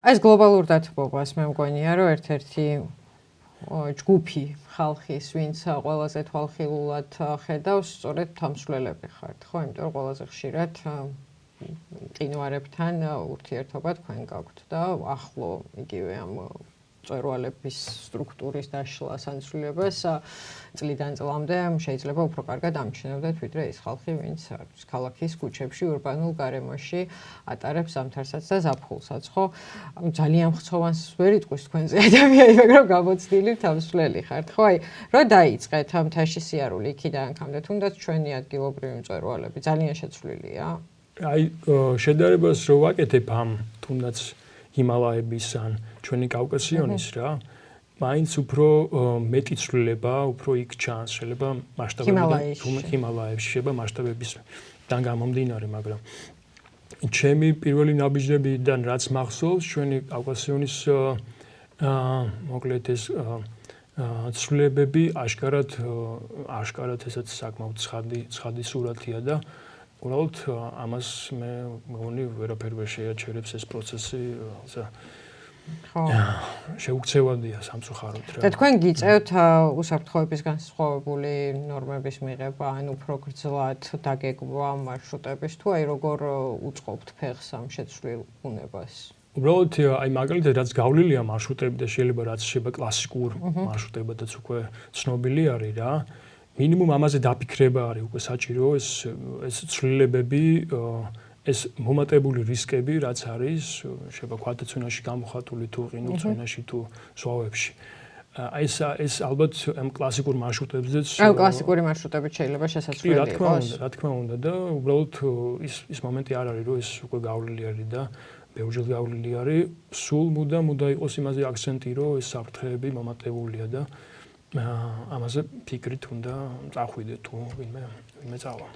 ეს გლობალურ დათბობას მე მგონია, რომ ერთ-ერთი ჯგუფი ხალხის, ვინც ყველაზე თვალხილულად ხედავს, სწორედ თამსვლელები ხართ, ხო? იმიტომ რომ ყველაზე ხშირად მყინვარებთან ურთიერთობა თქვენ გაქვთ და ახლო იგივე ამ მწვერვალების სტრუქტურის დაშლას ან ცვლილებას წლიდან წლამდე შეიძლება უფრო კარგად ამჩნევდეთ, ვიდრე ის ხალხი, ვინც ქალაქის ქუჩებში, ურბანულ გარემოში ატარებს ზამთარსაც და ზაფხულსაც, ხო? ძალიან მხცოვანს ვერ იტყვის თქვენზე ადამიანი, მაგრამ გამოცდილი თამსვლელი ხართ, ხო? აი, რო დაიწყეთ ამ თაში სიარული იქიდან აქამდე, თუნდაც ჩვენი ადგილობრივი მწვერვალები ძალიან შეცვლილია? აი, შედარებას რო ვაკეთებ ამ თუნდაც ჰიმალაების ან ჩვენი კავკასიონის რა, მაინც უფრო მეტი ცვლილება, უფრო იქ ჩანს, შეიძლება მასშტაბებიდან ჰიმალაებში შეიძლება მასშტაბებისგან გამომდინარე, მაგრამ ჩემი პირველი ნაბიჯებიდან რაც მახსოვს, ჩვენი კავკასიონის მოკლედ ეს ცვლილებები აშკარად ესაც საკმაოდ ცხადი სურათია და უბრალოდ ამას მე მგონი ვერაფერ ვერ შეაჩერებს ეს პროცესი, ხო. შეუქცევადია სამწუხაროდ რა. და თქვენ გიწევთ უსაფრთხოების განსხვავებული ნორმების მიღება, ან უფრო გრძლად დაგეგმვა მარშრუტების თუ აი როგორ უწყობთ ფეხს ამ შეცვლილ ბუნებას? უბრალოდ აი მაგალითად რაც გავლილია მარშრუტები და შეიძლება რაც შეიძლება კლასიკურ მარშრუტებადაც უკვე ცნობილი არის რა. მინიმუმ ამაზე დაფიქრება არის უკვე საჭირო ეს ცვლილებები, ეს მომატებული რისკები, რაც არის, შეიძლება ქვათეცვენაში გამოხატული თუ ყინულწვენაში თუ ზღვავებში. ეს ალბათ ამ კლასიკურ მარშრუტებზეც კლასიკური მარშრუტებით შეიძლება შესაძლებელი იყოს. რა თქმა უნდა და უბრალოდ ის მომენტი არ არის, რომ ეს უკვე გავლილი არის და ბევრჯერ გავლილი არის, სულ მუდამ იყოს იმაზე აქცენტი, რომ ეს საფრთხეები მომატებულია და ამაზე ფიქრით უნდა წახვიდეთ თუ ვინმე წავა.